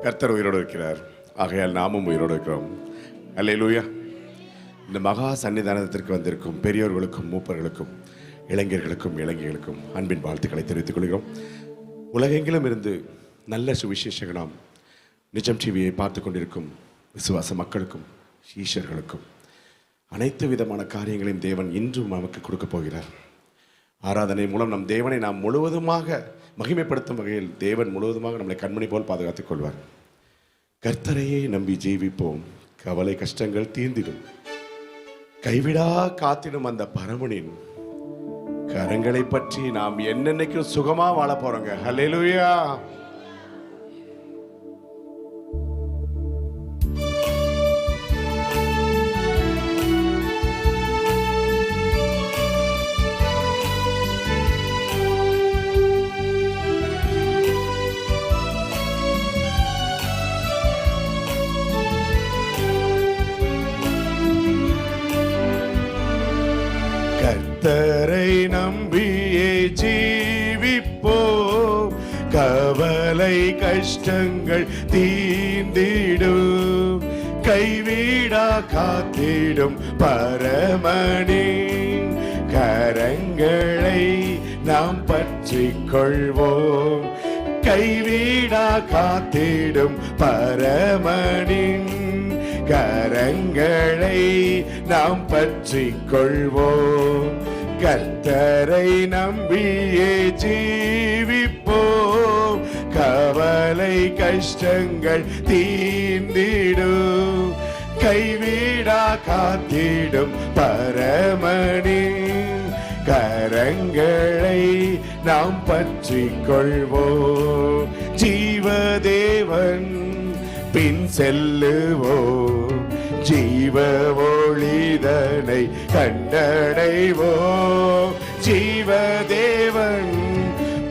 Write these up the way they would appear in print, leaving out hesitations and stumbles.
கர்த்தர் உயிரோடு இருக்கிறார். ஆகையால் நாமும் உயிரோடு இருக்கிறோம். அல்லேலூயா. இந்த மகா சன்னிதானத்திற்கு வந்திருக்கும் பெரியோர்களுக்கும் மூப்பர்களுக்கும் இளைஞர்களுக்கும் இளைஞர்களுக்கும் அன்பின் வாழ்த்துக்களை தெரிவித்துக் கொள்கிறோம். உலகெங்கிலும் இருந்து நல்ல சுவிசேஷகனாம் நிஜம் டிவியை பார்த்து கொண்டிருக்கும் விசுவாச மக்களுக்கும் ஈஷர்களுக்கும் அனைத்து விதமான காரியங்களையும் தேவன் இன்றும் நமக்கு கொடுக்க போகிறார். ஆராதனை மூலம் நம் தேவனை நாம் முழுவதுமாக மகிமைப்படுத்தும் வகையில் தேவன் முழுவதுமாக நம்மளை கண்மணி போல் பாதுகாத்துக் கொள்வார். கர்த்தரையே நம்பி ஜீவிப்போம், கவலை கஷ்டங்கள் தீர்ந்திடும், கைவிடா காத்திடும் அந்த பரமனின் கரங்களை பற்றி நாம் என்னென்னைக்கும் சுகமா வாழ போறோங்க. ஹல்லேலூயா. கர்த்தரை நம்பியே ஜீவிப்போம், கவலை கஷ்டங்கள் தீர்ந்திடும், கைவிடா காத்திடும் பரமனின் கரங்களை நாம் பற்றிக் கொள்வோம். கைவிடா காத்திடும் பரமனின் கரங்களை நாம் பற்றிக் கொள்வோம். கர்த்தரை நம்பியே ஜீவிப்போம், கவலை கஷ்டங்கள் தீர்ந்திடும், கைவிடா காத்திடும் பரமனின் கரங்களை நாம் பற்றிக் கொள்வோம். ஜீவதேவன் பின் செல்லுவோம், ஜீவ ஒளிதனை கண்டடைவோம். ஜீவதேவன்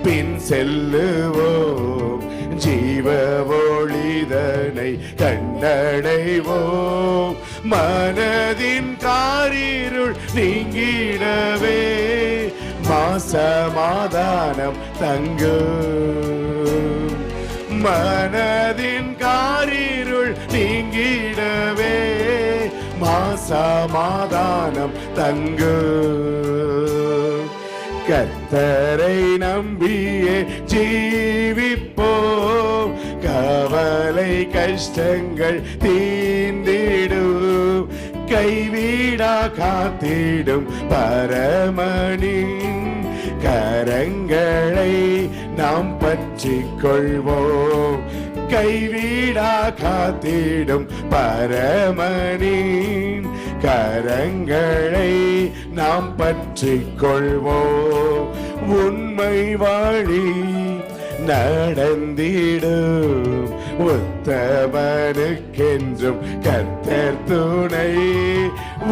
பின் செல்லுவோம், ஜீவ ஒளிதனை கண்டடைவோம். மனதின் காரிருள் நீங்கிடவே மாசமாதானம் தங்கும், மனதின் காரிருள் நீங்கிடவே மாசமாதானம் தங்கும். கர்த்தரை நம்பியே ஜீவிப்போம், கவலை கஷ்டங்கள் தீர்ந்திடும், கைவிடா காத்திடும் பரமனின் கரங்களை நாம் பற்றிக் கொள்வோம். கைவிடா காத்திடும் பரமனின் கரங்களை நாம் பற்றிக் கொள்வோம். உண்மை வழி நடந்திடும், உத்தமனுக்கென்றும் கர்த்தர் துணை.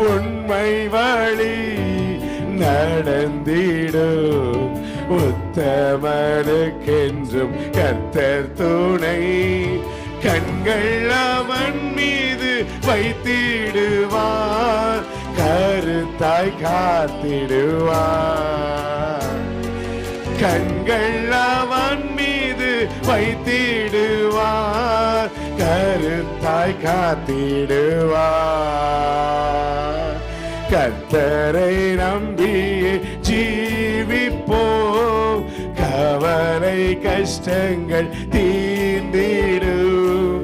உண்மை வழி நடந்திடும், உத்தமனுக்கென்றும் கர்த்தர் துணை. கண்கள் அவன் மீது வைத்திடுவார், கருத்தாய் காத்திடுவார். கண்கள் அவன் மீது வைத்திடுவார், கருத்தாய் காத்திடுவார். கர்த்தரை நம்பியே ஜீவிப்போம், கவலை கஷ்டங்கள் தீர்ந்திடும்,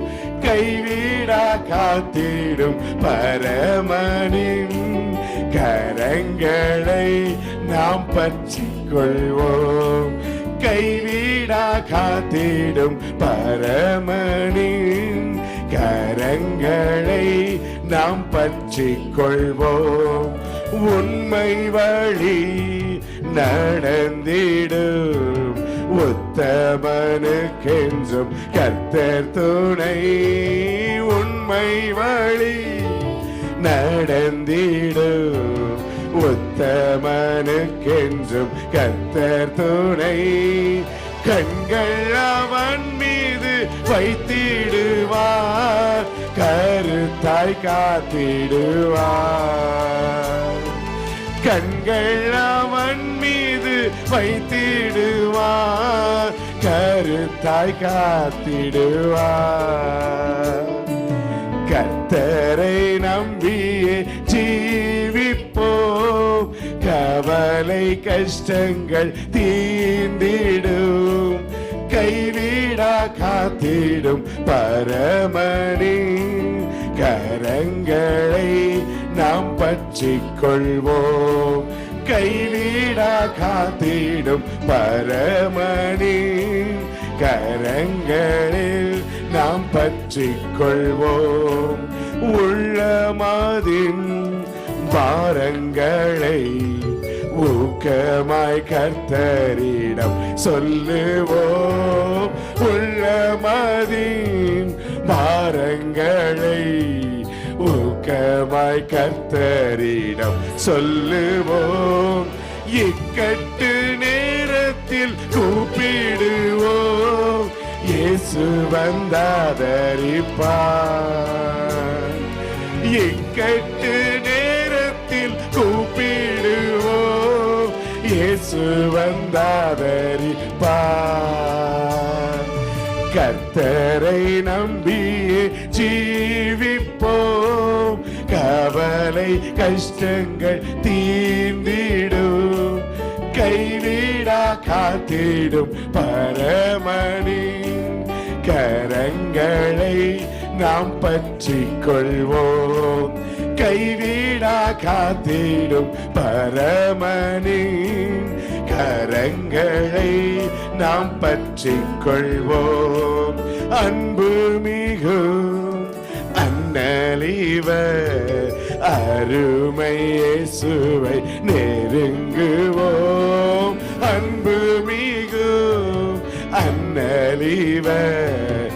கைவிடா காத்திடும் பரமனின் கரங்களை நாம் பற்றிக் கொள்வோம். கைவிடா காத்திடும் பரமனின் கரங்களை நாம் பற்றிக் கொள்வோம். உண்மை வழி நடந்திடும், உத்தமனுக்கென்றும் கர்த்தர் துணை. உண்மை வழி நடந்திடும், உத்தமனுக்கென்றும் கர்த்தர் துணை. கண்கள் அவன் மீது வைத்திடுவார், கருத்தாய் காத்திடுவார். கண்கள் அவன் மீது வைத்திடுவார், கருத்தாய் காத்திடுவார். கர்த்தரை நம்பியே ஜீவிப்போம், கவலை கஷ்டங்கள் தீர்ந்திடும். கைவிடா காத்திடும் பரமனே, கரங்களை நாம் பற்றிக் கொள்வோம். கைவிடா காத்திடும் பரமனே, கரங்களில் நாம் பற்றிக் கொள்வோம். உள்ளமதின் பாரங்களை ஊக்கமாய் கர்த்தரிடம் சொல்லுவோம். உள்ளமதின் பாரங்களை ஊக்கமாய் கர்த்தரிடம் சொல்லுவோம். இக்கட்டு நேரத்தில் கூப்பிடுவோம், இயேசு வந்தாதரிப்பார். இக்கட்டு நேரத்தில் கூப்பிடுவோம், இயேசு வந்தாதரிப்பார். கர்த்தரை நம்பியே ஜீவிப்போம், கவலை கஷ்டங்கள் தீர்ந்திடும். கைவிடா காத்திடும் பரமனே, கரங்களை நாம் பற்றிக் கொள்வோம். கைவிடா காத்திடும் பரமனே, கரங்களை நாம் பற்றிக் கொள்வோம். அன்பு மிகும் அண்ணலிவர், அருமை இயேசுவை நெருங்குவோம். அன்பு மிகும் அண்ணலிவர்,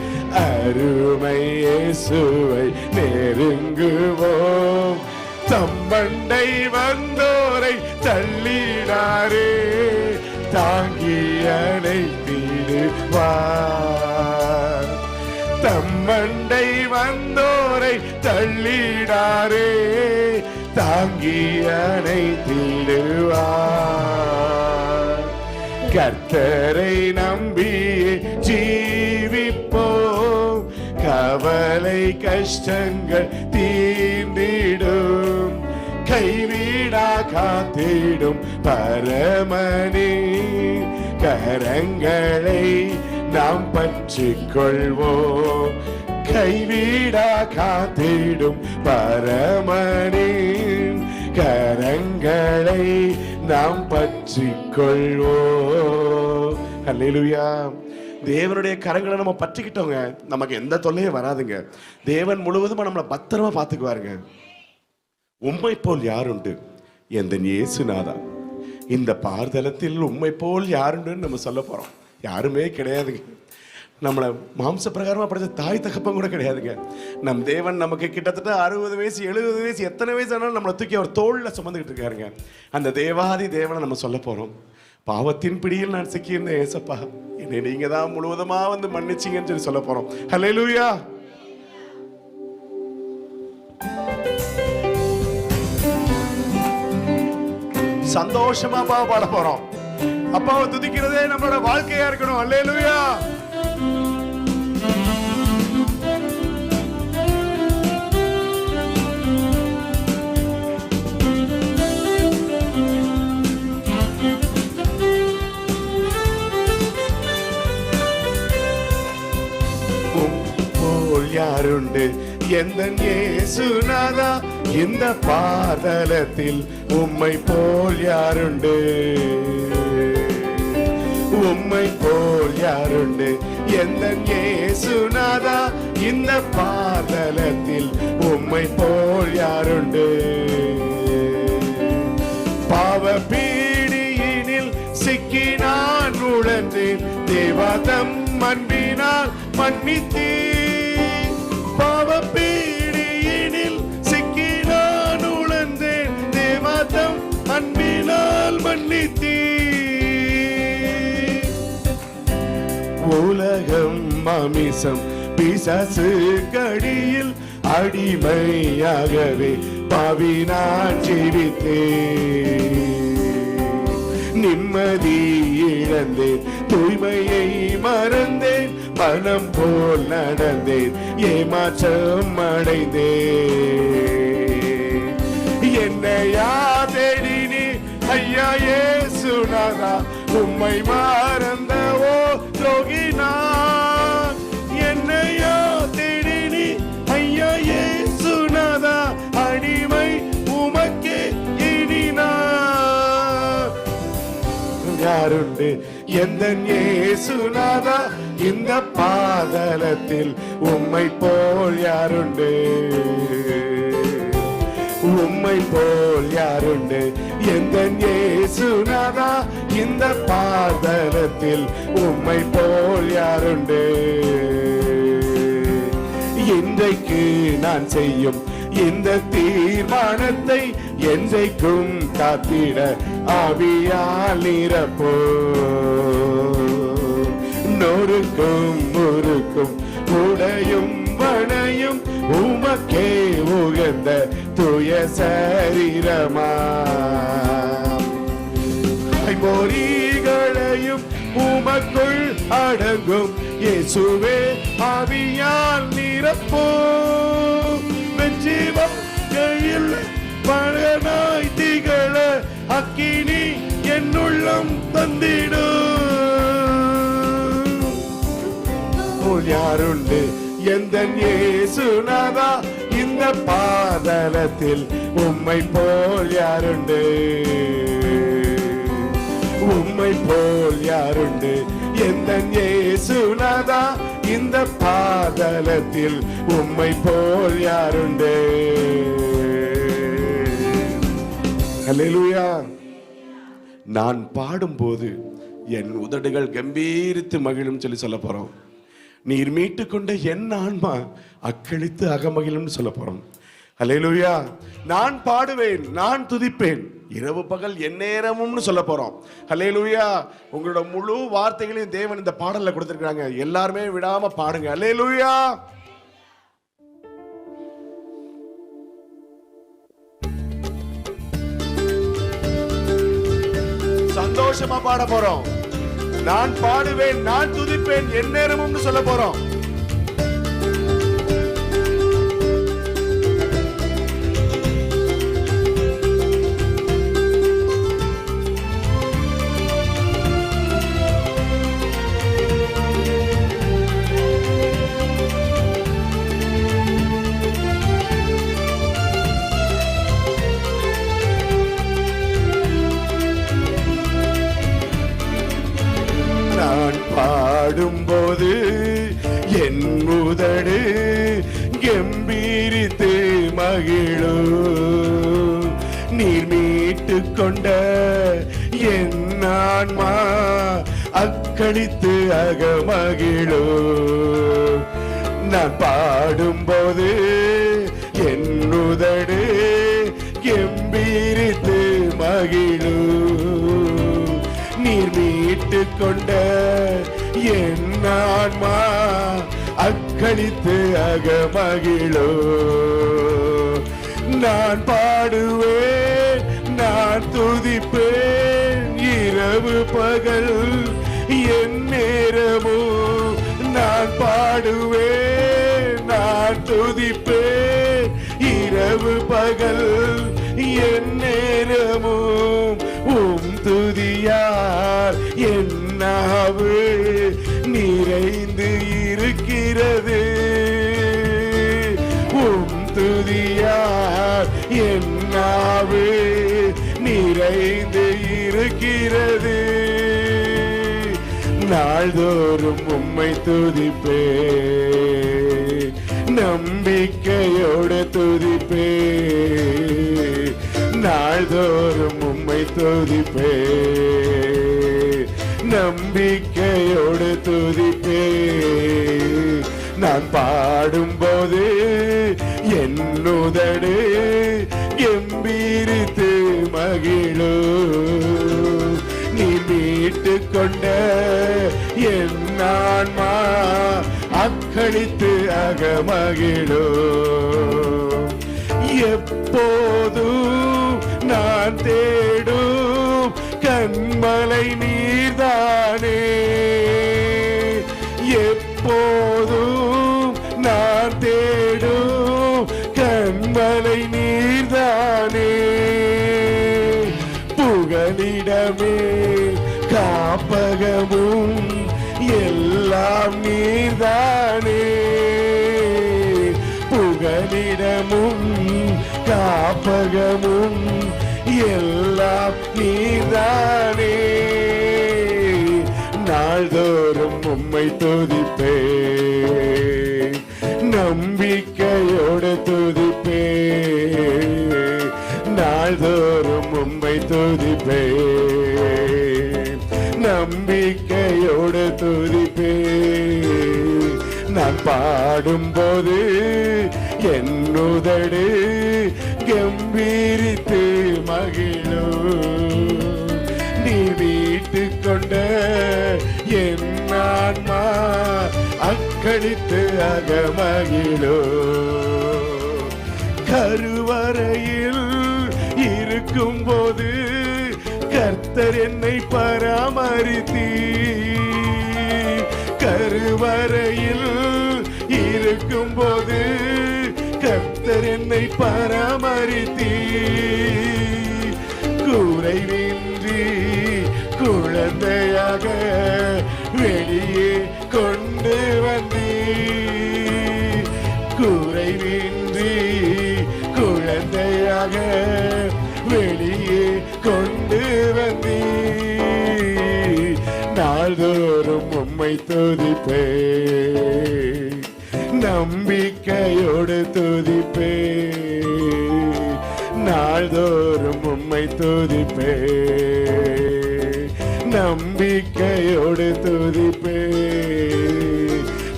அருமை இயேசுவை நெருங்குவோம். தம்மண்டை வந்தோரை தள்ளினாரே, தாங்கி அணைத்திடுவார். தம்மண்டை வந்தோரை தள்ளினாரே, தாங்கி அணைத்திடுவார். கர்த்தரை நம்பியே ஜீவிப்போம், கவலை கஷ்டங்கள் தீர்ந்திடும். கைவிடா காத்திடும் பரமனே, கரங்களை நாம் பற்றிக் கொள்வோம். கைவிடா காத்திடும் பரமனே, கரங்களை நாம் பற்றிக் கொள்வோம். அல்லேலூயா. தேவனுடைய கரங்களை நம்ம பற்றிக்கிட்டோங்க, நமக்கு எந்த தொல்லையும் வராதுங்க. தேவன் முழுவதும் நம்மளை பத்திரமா பார்த்துக்குவாருங்க. உம்மை போல் யாருண்டு எந்த இயேசுநாதா, இந்த பார்தலத்தில் உம்மை போல் யாருண்டுன்னு நம்ம சொல்ல போறோம். யாருமே கிடையாதுங்க. நம்மளை மாம்ச பிரகாரமா படிச்ச தாய் தகப்பன் கூட கிடையாதுங்க. நம் தேவன் நமக்கு கிட்டத்தட்ட 60 வயசு 70 வயசு எத்தனை வயசு ஆனாலும் நம்மளை தூக்கி அவர் தோளில் சுமந்துக்கிட்டு இருக்காருங்க. அந்த தேவாதி தேவனை நம்ம சொல்ல போறோம். பாவத்தின் பிடியில் நான் சிக்கியிருந்தேன் ஏசப்பா, என்னை நீங்க தான் முழுவதுமா வந்து மன்னிச்சிங்கன்னு சொல்லி சொல்ல போறோம். ஹல்லேலூயா. சந்தோஷமா அப்பாவை பாட போறோம். அப்பாவை துதிக்கிறதே நம்மளோட வாழ்க்கையா இருக்கணும். அல்லேலூயா. யாருண்டு எந்த இயேசுநாதா, இந்த பாதலத்தில் உம்மை போல் யாருண்டு. உம்மை போல் யாருண்டு எந்த இயேசுநாதா, இந்த பாதலத்தில் உம்மை போல் யாருண்டு. பாவ பீடியினில் சிக்கி நான் உழன்றேன், தேவாதம் அன்பினால் மன்னித்தீர். பாவ பீடியினில் சிக்கி நான் உழன்றேன், தேவாதம் அன்பினால் மன்னித்தீர். உலகம் மாமிசம் பிசாசு கடியில் அடிமையாகவே பாவி நான் ஜீவித்தேன். நிம்மதி இழந்தேன், தூய்மையை மறந்தேன், மனம் போல் நடந்தேன், ஏமாற்றம் அடைந்தேன். என்னையா தேடினி ஐயா இயேசுநாதா, உம்மை மறந்தவோ துரோகினான். என்னையா தேடினி ஐயா இயேசுநாதா, அடிமை உமக்கே இனினான். யாருண்டு எந்தன் இயேசுநாதா, இந்த பாதலத்தில் உம்மை போல் யாருண்டு? உம்மை போல் யாருண்டு எந்தன் இயேசுநாதா, இந்த பாதலத்தில் உம்மை போல் யாருண்டு? இன்றைக்கு நான் செய்யும் இந்த தீர்மானத்தை என்றைக்கும் காத்திட ஆவியால் நிரப்போ. நொறுக்கும் முறுக்கும் உடையும் வனையும் உமக்கே உகந்த தூய சரீரமா. பொறிகளையும் உமக்குள் அடங்கும் இயேசுவே ஆவியால் நிரப்போ. வெற்றிவாகையில் பழனாய் திகழ அக்கினி என்னுள்ளம் தந்திடும். யாருண்டு எந்தன் இயேசுநாதா, இந்த பாதலத்தில் உம்மை போல் யாருண்டு? உம்மை போல் யாருண்டு எந்தன் இயேசுநாதா, இந்த பாதலத்தில் உம்மை போல் யாருண்டு? அல்லேலூயா. நான் பாடும்போது என் உதடுகள் கம்பீரித்து மகிழும் சொல்லி சொல்ல போறோம். நீர் மீட்டு கொண்ட என் ஆன்மா அக்களித்து அகமகிழும் சொல்ல போறோம். அல்லேலூயா. நான் பாடுவேன், நான் துதிப்பேன், இரவு பகல் எந்நேரமும்னு சொல்ல போறோம். அல்லேலூயா. உங்களோட முழு வார்த்தைகளையும் தேவன் இந்த பாடல்ல கொடுத்திருக்காங்க. எல்லாருமே விடாம பாடுங்க. அல்லேலூயா. சந்தோஷமா பாட போறோம். நான் பாடுவேன், நான் துதிப்பேன், எந்நேரமும் சொல்ல போறோம். பாடும்போது என் உதடு கம்பீரித்து மகிழோ. நீர் மீட்டு கொண்ட என் ஆன்மா அக்களித்து அகமகிழோ. நான் பாடும்போது என் உதடு கம்பீரித்து மகிழோ. நீர் மீட்டு கொண்ட என் ஆன்மா அக்களித்து அகமகிழோ. நான் பாடுவேன், நான் துதிப்பேன், இரவு பகல் என் நேரமும். நான் பாடுவேன், நான் துதிப்பேன், இரவு பகல் என் நேரமும். உம் துதியார் என் நாவு நிறைந்து இருக்கிறது. உம் துதியார் என் நாவு நிறைந்து இருக்கிறது. நாள்தோறும் உம்மை துதிப்பே, நம்பிக்கையோடு துதிப்பே. நாள்தோறும் உம்மை துதிப்பே, நம்பிக்கையோடு துதிப்பே. நான் பாடும்போது என் உதடு கம்பீரித்து மகிழோ. நீ மீட்டு கொண்ட என் ஆன்மா அக்களித்து அகமகிழோ. எப்போதும் நான் தேடும் கண்மலை நீர்தானே, எப்போதும் நான் தேடும் கண்மலை நீர்தானே, புகலிடமே காப்பகமும் எல்லாம் நீர்தானே, புகலிடமும் காப்பகமும் எல்லாம் நீர்தானே, நாள்தோறும் உம்மை துதிப்பே, நம்பிக்கையோடு துதிப்பே, நாள்தோறும் உம்மை துதிப்பே, நம்பிக்கையோடு துதிப்பே, நான் பாடும்போது என் உதடு கம்பீரித்து மகிழும், நீ மீட்டு கொண்ட என் ஆன்மா அக்களித்து அகமகிழும், கருவறையில் இருக்கும் போது கர்த்தர் என்னை பராமரித்தீர், கருவறையில் இருக்கும் போது கர்த்தர் என்னை பராமரித்தீர், குறைவின்றி குழந்தையாக வெளியே கொண்டு வந்தீர், குறைவின்றி குழந்தையாக வெளியே கொண்டு வந்தீர், நாள்தோறும் உம்மை துதிப்பே, நம்பிக்கையோடு துதிப்பே, நாள்தோறும் உம்மை துதிப்பே, நம்பிக்கையோடு துதிப்பே,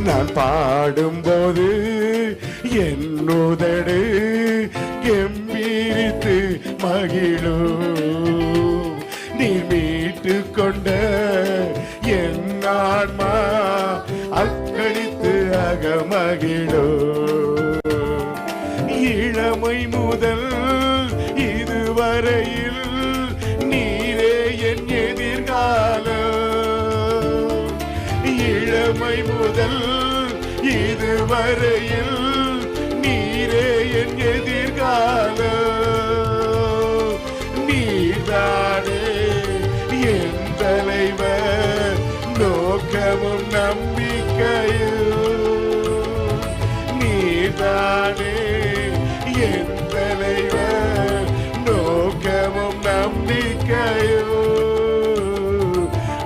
நான் பாடும்போது என் உதடு கம்பீரித்து மகிழும், நீ மீட்டு கொண்ட என் ஆன்மா அக்களித்து அகமகிழும், இளமை முதல் இதுவரையில் நீரே என் எதிர்காலம், இளமை முதல் இதுவரையில் நீரே என் எதிர்காலம், நீதானே என் தலைவர் நோக்கமும் நம்பிக்கையும், நீதானே என் தலைவர் நோக்கமும் நம்பிக்கையும்,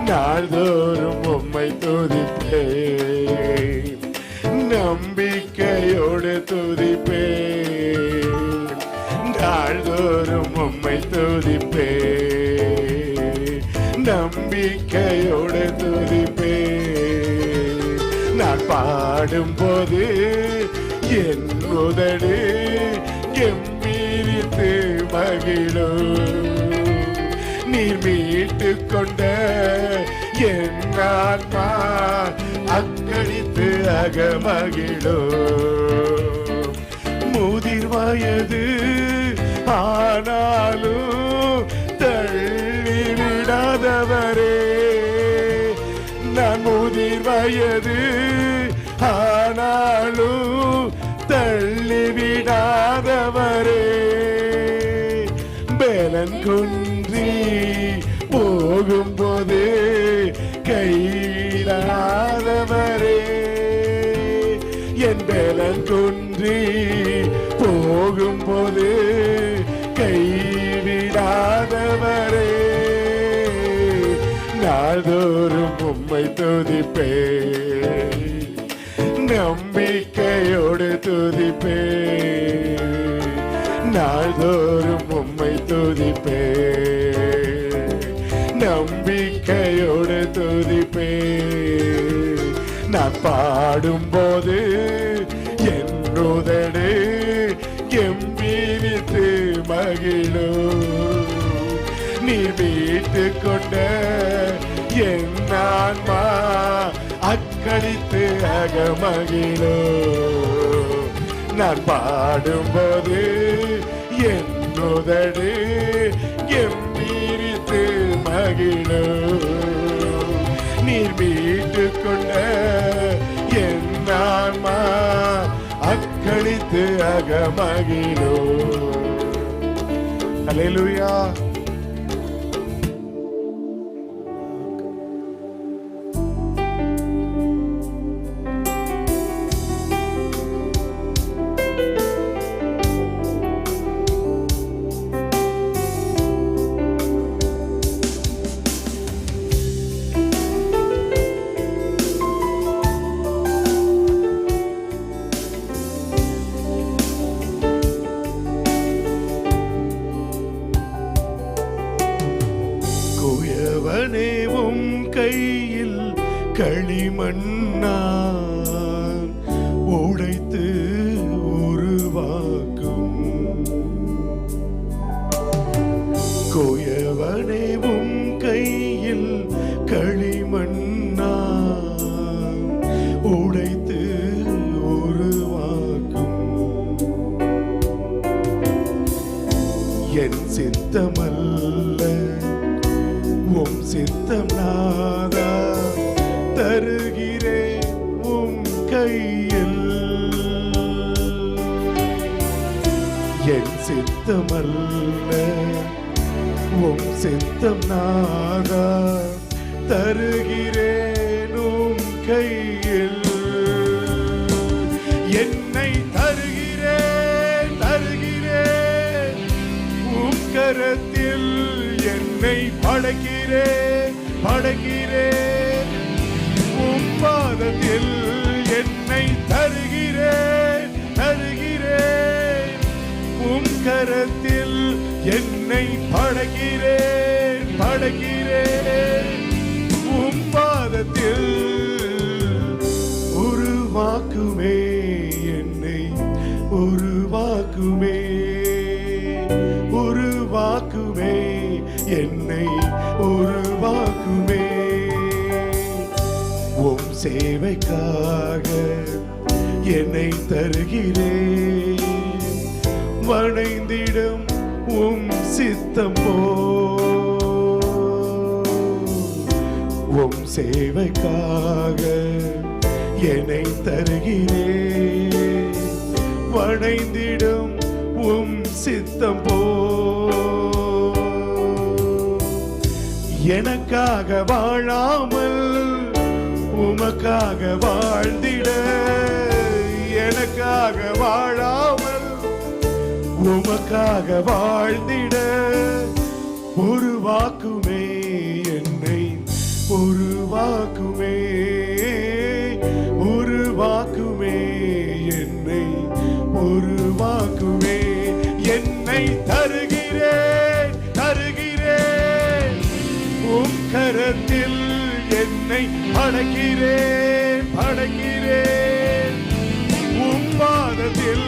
நாள்தோறும் உம்மை துதிப்பே, நம்பிக்கையோடு துதிப்பே, நாள்தோறும் உம்மை துதிப்பே, நம்பிக்கையோடு துதிப்பே, நான் பாடும்போது என் உதடு கம்பீரித்து மகிழும், நீர் மீட்டு கொண்ட என் ஆன்மா அக்களித்து அகமகிழும், முதிர் வயது ஆனாலும் தள்ளி விடாதவரே, நான் முதிர் வயது ஆனாலும் தள்ளி விடாதவரே, பலன் குன்றி போகும்போது கையிடாதவரே, என் பலன் குன்றி போகும்போது கைவிடாதவரே, நாள்தோறும் உம்மை துதிப்பே, நம்பிக்கையோடு துதிப்பே, நாள்தோறும் உம்மை துதிப்பே, நம்பிக்கையோடு துதிப்பே, நான் பாடும்போது என் உதடு கம்பீரித்து மகிழும், நீர் மீட்டு கொண்ட என் ஆன்மா அக்களித்து அகமகிழும், நான் பாடும்போது என் உதடு கம்பீரித்து மகிழும். நீர் மீட்டு கொண்ட என் ஆன்மா அக்களித்து அகமகிழும். அல்லேலூயா. குயவனேவும் கையில் களிமண்ணான் உடைத்து உருவாக்கும். குயவனேவும் கையில் களிமண்ணான் உடைத்து உருவாக்கும். என் சித்தமல்ல உம் சித்தம் நாதா தருகிறேன் உம் கையில். என் சித்தமல்ல உம் சித்தம் நாதா தருகிறேன் உம் கையில். என்னை தருகிறேன் தருகிறேன் உம் கரத்தில். என்னை படைக்கிறேன் படைக்கிறேன் உம் பாதத்தில். என்னை தருகிறேன் தருகிறேன் உம் கரத்தில். என்னை படைக்கிறேன் படைக்கிறேன் உம் பாதத்தில். உருவாக்குமே என்னை உருவாக்குமே உருவாக்குமே என்னை உருவாக்குமே. உம் சேவைக்காக என்னை தருகிறேன். வணைந்திடும் உம் சித்தம் போல். உம் சேவைக்காக என்னை தருகிறேன். வணைந்திடும் உம் சித்தம் போல். எனக்காக வாழாமல் உமக்காக வாழ்ந்திட. எனக்காக வாழாமல் உமக்காக வாழ்ந்திட. உருவாக்குமே என்னை உருவாக்குமே உருவாக்குமே என்னை உருவாக்குமே. என்னை தருகிறேன் தருகிறேன் உம் கரத்தில். என்னை படைக்கிறேன் படைக்கிறேன் உம் பாதத்தில்.